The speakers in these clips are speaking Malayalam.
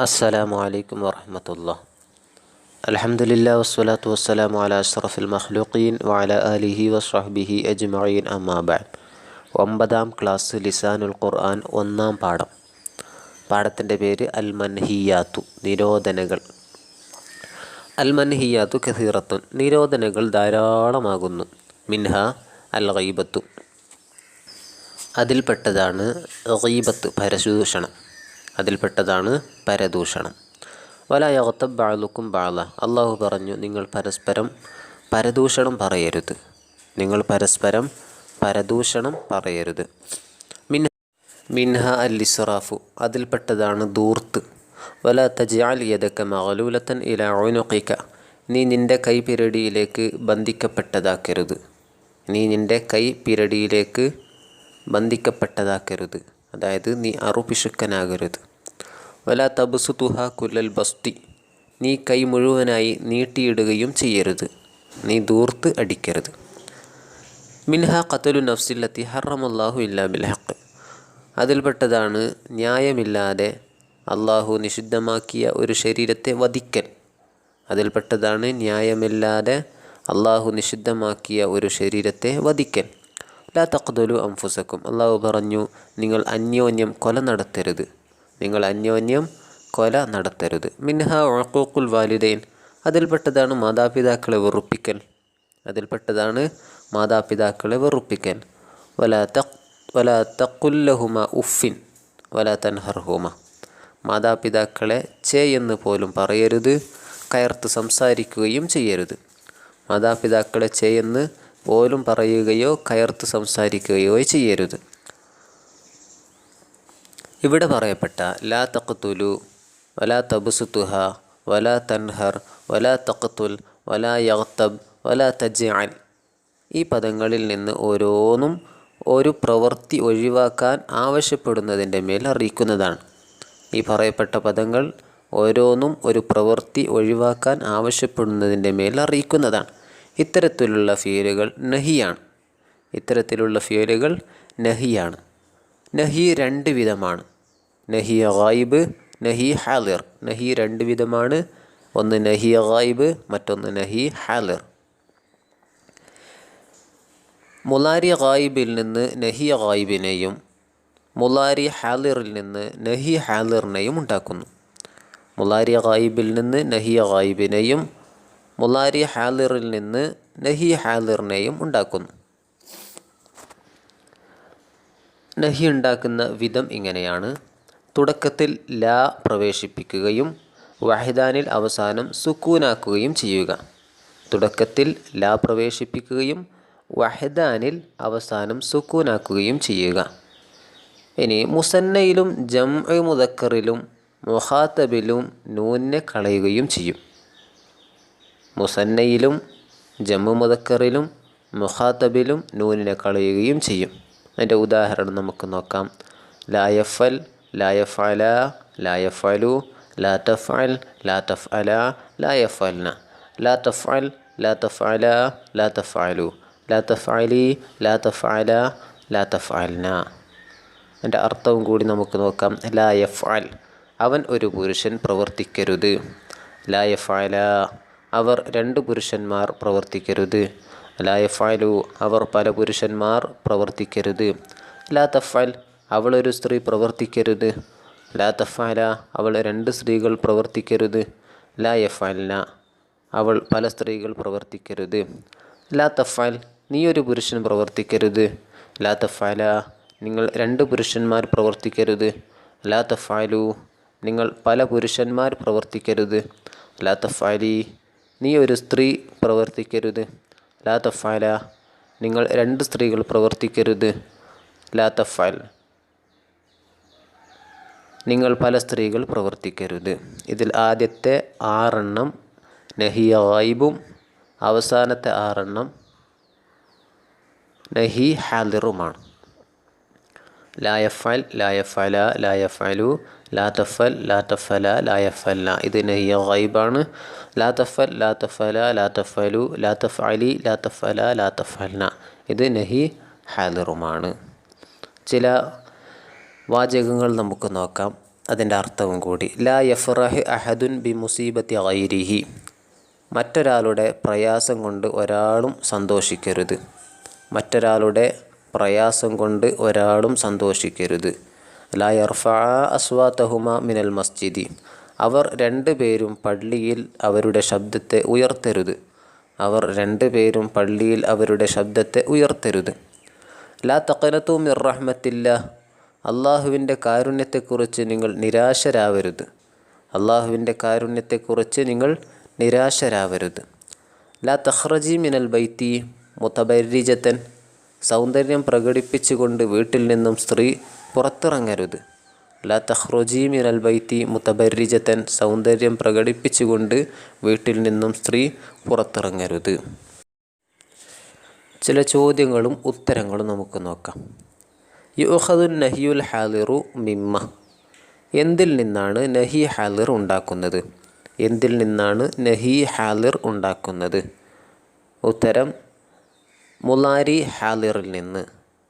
السلام عليكم ورحمة الله. الحمد لله والصلاة والسلام على أشرف المخلوقين وعلى آله وصحبه أجمعين أما بعد. 9ാം ക്ലാസ് ലിസാനുൽ ഖുർആൻ 1ാം പാഠം. പാഠത്തിൻ്റെ പേര് അൽ മൻഹിയാത്തു, നിരോധനകൾ. അൽ മൻഹിയാത്തു കസീറത്തുൻ, നിരോധനകൾ ധാരാളമാകുന്നു. മിൻഹ അൽ ഗീബത്തു, അതിൽപ്പെട്ടതാണ് ഗീബത്ത്, പരദൂഷണം. അതിൽപ്പെട്ടതാണ് പരദൂഷണം. വല യഗ്തബ് ബഅ്ളുക്കും ബഅ്ള, അള്ളാഹു പറഞ്ഞു, നിങ്ങൾ പരസ്പരം പരദൂഷണം പറയരുത്. നിങ്ങൾ പരസ്പരം പരദൂഷണം പറയരുത്. മിൻഹ അൽ ഇസ്റാഫു, അതിൽപ്പെട്ടതാണ് ധൂർത്ത്. വല തജ്അൽ യദക മഗ്ലൂലതൻ ഇലാ ഉനുഖിക, നീ നിൻ്റെ കൈ പിരടിയിലേക്ക് ബന്ധിക്കപ്പെട്ടതാക്കരുത്. നീ നിൻ്റെ കൈ പിരടിയിലേക്ക് ബന്ധിക്കപ്പെട്ടതാക്കരുത്, അതായത് നീ അറുപിശുക്കനാകരുത്. വല തബ്സുതുഹ കുല്ലൽ ബസ്തി, നീ കൈ മുഴുവനായി നീട്ടിയിടുകയും ചെയ്യരുത്, നീ ധൂർത്ത് അടിക്കരുത്. മിൻഹ ഖത്ലു നഫ്സില്ലത്തി ഹറമല്ലാഹു ഇല്ലാ ബിൽ ഹഖ്, അതിൽപ്പെട്ടതാണ് ന്യായമില്ലാതെ അള്ളാഹു നിഷിദ്ധമാക്കിയ ഒരു ശരീരത്തെ വധിക്കൽ. അതിൽപ്പെട്ടതാണ് ന്യായമില്ലാതെ അള്ളാഹു നിഷിദ്ധമാക്കിയ ഒരു ശരീരത്തെ വധിക്കൽ. ലാ തഖ്തുലു അൻഫുസക്കും, അള്ളാഹു പറഞ്ഞു, നിങ്ങൾ അന്യോന്യം കൊല നടത്തരുത്. നിങ്ങൾ അന്യോന്യം കൊല നടത്തരുത്. മിൻഹ ഉഖൂഖുൽ വാലിദൈൻ, അതിൽപ്പെട്ടതാണ് മാതാപിതാക്കളെ വെറുപ്പിക്കൽ. അതിൽപ്പെട്ടതാണ് മാതാപിതാക്കളെ വെറുപ്പിക്കൽ. വലാ തഖുല്ലഹുമ ഉഫിൻ വലാ തൻഹർഹുമ, മാതാപിതാക്കളെ ചേ എന്ന് പോലും പറയരുത്, കയർത്ത് സംസാരിക്കുകയും ചെയ്യരുത്. മാതാപിതാക്കളെ ചേ എന്ന് പോലും പറയുകയോ കയർത്ത് സംസാരിക്കുകയോ ചെയ്യരുത്. ഇവിടെ പറയപ്പെട്ട ലാ തഖ്തുലു, വലാ തബ്സുതുഹ, വലാ തൻഹർ, വലാ തഖ്തുൽ, വലാ യഗ്തബ്, വലാ തജ്അൽ, ഈ പദങ്ങളിൽ നിന്ന് ഓരോന്നും ഒരു പ്രവൃത്തി ഒഴിവാക്കാൻ ആവശ്യപ്പെടുന്നതിൻ്റെ മേൽ അറിയിക്കുന്നതാണ്. ഈ പറയപ്പെട്ട പദങ്ങൾ ഓരോന്നും ഒരു പ്രവൃത്തി ഒഴിവാക്കാൻ ആവശ്യപ്പെടുന്നതിൻ്റെ മേൽ അറിയിക്കുന്നതാണ്. ഇത്തരത്തിലുള്ള ഫിയലുകൾ നഹിയാണ്. ഇത്തരത്തിലുള്ള ഫിയലുകൾ നഹിയാണ്. നഹി രണ്ട് വിധമാണ്. നഹി ഗായിബ്, നഹി ഹാലിർ. നഹി രണ്ട് വിധമാണ്. ഒന്ന് നഹി ഗായിബ്, മറ്റൊന്ന് നഹി ഹാലിർ. മുലാരി ഗായിബിൽ നിന്ന് നഹി ഗായിബിനെയും മുലാരി ഹാലിറിൽ നിന്ന് നഹി ഹാലിറിനെയും ഉണ്ടാക്കുന്നു. മുലാരി ഗായിബിൽ നിന്ന് നഹി ഗായിബിനെയും മുലാരി ഹാലിറിൽ നിന്ന് നഹി ഹാലിറിനെയും ഉണ്ടാക്കുന്നു. നഹി ഉണ്ടാക്കുന്ന വിധം ഇങ്ങനെയാണ്. തുടക്കത്തിൽ ലാ പ്രവേശിപ്പിക്കുകയും വഹദാനിൽ അവസാനം സുക്കൂനാക്കുകയും ചെയ്യുക. തുടക്കത്തിൽ ലാ പ്രവേശിപ്പിക്കുകയും വഹദാനിൽ അവസാനം സുക്കൂനാക്കുകയും ചെയ്യുക. ഇനി മുസന്നയിലും ജംഉ മുദക്കറിലും മുഖാത്തബിലും നൂനെ കളയുകയും ചെയ്യും. മുസന്നയിലും ജംഉ മുദക്കറിലും മുഖാത്തബിലും നൂനിനെ കളയുകയും ചെയ്യും. അതിൻ്റെ ഉദാഹരണം നമുക്ക് നോക്കാം. ലാ യഫൽ, ലാ യഫഅല, ലാ യഫഅലു, ലാ തഫഅൽ, ലാ തഫഅല, ലാ യഫഅൽന, ലാ തഫഅൽ, ലാ തഫഅല, ലാ തഫഅലു, ലാ തഫഅലി, ലാ തഫഅല, ലാ തഫഅൽന. അതിൻ്റെ അർത്ഥവും കൂടി നമുക്ക് നോക്കാം. ലാ യഫഅൽ, അവൻ ഒരു പുരുഷൻ പ്രവർത്തിക്കരുത്. ലാ യഫഅല, അവർ രണ്ട് പുരുഷന്മാർ പ്രവർത്തിക്കരുത്. ലാ യഫഅലു, അവർ പല പുരുഷന്മാർ പ്രവർത്തിക്കരുത്. ലാ തഫഅൽ, അവൾ ഒരു സ്ത്രീ പ്രവർത്തിക്കരുത്. ലാ തഫഅല, അവൾ രണ്ട് സ്ത്രീകൾ പ്രവർത്തിക്കരുത്. ലാ യഫഅൽന, അവൾ പല സ്ത്രീകൾ പ്രവർത്തിക്കരുത്. ലാ തഫഅൽ, നീ ഒരു പുരുഷൻ പ്രവർത്തിക്കരുത്. ലാ തഫഅല, നിങ്ങൾ രണ്ട് പുരുഷന്മാർ പ്രവർത്തിക്കരുത്. ലാ തഫഅലു, നിങ്ങൾ പല പുരുഷന്മാർ പ്രവർത്തിക്കരുത്. ലാ തഫഅലി, നീ ഒരു സ്ത്രീ പ്രവർത്തിക്കരുത്. ലാ തഫഅല, നിങ്ങൾ രണ്ട് സ്ത്രീകൾ പ്രവർത്തിക്കരുത്. ലാ തഫഅൽ, നിങ്ങൾ പല സ്ത്രീകൾ പ്രവർത്തിക്കരുത്. ഇതിൽ ആദ്യത്തെ 6 നഹി ഗായിബും അവസാനത്തെ 6 നഹി ഹാലിറുമാണ്. ലാ യഫഅൽ, ലാ യഫഅല, ലാ യഫഅലു, ലാ തഫഅൽ, ലാ തഫഅല, ലാ യഫഅൽന, ഇത് നഹി ഗായിബാണ്. ലാ തഫഅൽ, ലാ തഫഅല, ലാ തഫഅലു, ലാ തഫഅലി, ലാ തഫഅല, ലാ തഫഅൽന, ഇത് നഹി ഹാലിറുമാണ്. ചില വാചകങ്ങൾ നമുക്ക് നോക്കാം. അതിൻ്റെ അർത്ഥവും കൂടി. ലാ യഫ്റഹ് അഹദുൻ ബി മുസീബത്തി ഗൈരിഹി, മറ്റൊരാളുടെ പ്രയാസം കൊണ്ട് ഒരാളും സന്തോഷിക്കരുത്. മറ്റൊരാളുടെ പ്രയാസം കൊണ്ട് ഒരാളും സന്തോഷിക്കരുത്. ലാ യർഫഅ അസ്വാതഹുമ മിനൽ മസ്ജിദി, അവർ രണ്ടുപേരും പള്ളിയിൽ അവരുടെ ശബ്ദത്തെ ഉയർത്തരുത്. അവർ രണ്ടുപേരും പള്ളിയിൽ അവരുടെ ശബ്ദത്തെ ഉയർത്തരുത്. ലാ തഖനതു മിർ റഹ്മത്തില്ലാഹ്, അള്ളാഹുവിൻ്റെ കാരുണ്യത്തെക്കുറിച്ച് നിങ്ങൾ നിരാശരാവരുത്. അള്ളാഹുവിൻ്റെ കാരുണ്യത്തെക്കുറിച്ച് നിങ്ങൾ നിരാശരാവരുത്. ലാ തഖ്റജി മിനൽ ബൈത്തി മുതബർരിജതൻ, സൗന്ദര്യം പ്രകടിപ്പിച്ചുകൊണ്ട് വീട്ടിൽ നിന്നും സ്ത്രീ പുറത്തിറങ്ങരുത്. ലാ തഖ്റുജി മിനൽ ബൈത്തി മുതബർരിജതൻ, സൗന്ദര്യം പ്രകടിപ്പിച്ചുകൊണ്ട് വീട്ടിൽ നിന്നും സ്ത്രീ പുറത്തിറങ്ങരുത്. ചില ചോദ്യങ്ങളും ഉത്തരങ്ങളും നമുക്ക് നോക്കാം. യുഖദുൻ നഹിയുൽ ഹാലിറു മിമ്മ, എന്തിൽ നിന്നാണ് നഹി ഹാലിർ ഉണ്ടാക്കുന്നത്? എന്തിൽ നിന്നാണ് നഹി ഹാലിർ ഉണ്ടാക്കുന്നത്? ഉത്തരം മുലാരി ഹാലിറിൽ നിന്ന്.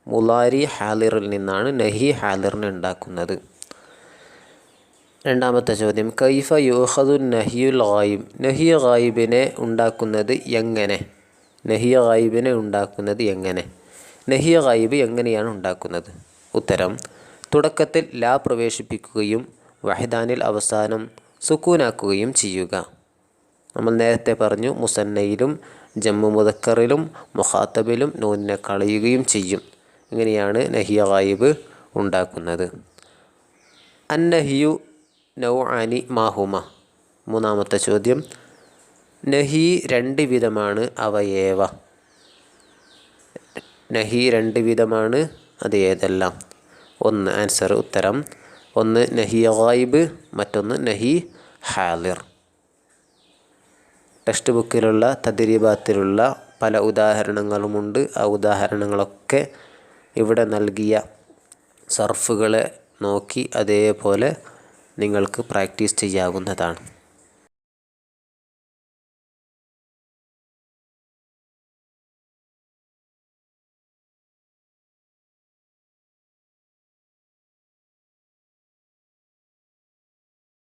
മുലാരി ഹാലിറിൽ നിന്നാണ് നഹി ഹാലിറിനെ ഉണ്ടാക്കുന്നത്. രണ്ടാമത്തെ ചോദ്യം, കൈഫ യുഖദുൻ നഹിയുൽ ഗായിബ്, നഹിയ ഗായിബിനെ ഉണ്ടാക്കുന്നത് എങ്ങനെ? നഹിയ ഗായിബിനെ ഉണ്ടാക്കുന്നത് എങ്ങനെ? നഹിയ ഗായിബ് എങ്ങനെയാണ് ഉണ്ടാക്കുന്നത്? ഉത്തരം, തുടക്കത്തിൽ ലാ പ്രവേശിപ്പിക്കുകയും വഹദാനിൽ അവസാനം സുക്കൂനാക്കുകയും ചെയ്യുക. നമ്മൾ നേരത്തെ പറഞ്ഞു, മുസന്നയിലും ജമ്മു മുദക്കറിലും മുഖാത്തബിലും നൂനിനെ കളയുകയും ചെയ്യും. ഇങ്ങനെയാണ് നഹിയ ഗായിബ് ഉണ്ടാക്കുന്നത്. അന്നഹിയു നൗആനി മാഹുമ, മൂന്നാമത്തെ ചോദ്യം, നഹി രണ്ട് വിധമാണ്, അവ ഏവ? നഹി രണ്ട് വിധമാണ്, അത് ഏതെല്ലാം? ഒന്ന് ആൻസർ, ഉത്തരം, ഒന്ന് നഹി ഗായിബ്, മറ്റൊന്ന് നഹി ഹാലിർ. ടെക്സ്റ്റ് ബുക്കിലുള്ള തദ്രീബാത്തിലുള്ള പല ഉദാഹരണങ്ങളുമുണ്ട്. ആ ഉദാഹരണങ്ങളൊക്കെ ഇവിടെ നൽകിയ സർഫുകളെ നോക്കി അതേപോലെ നിങ്ങൾക്ക് പ്രാക്ടീസ് ചെയ്യാവുന്നതാണ്.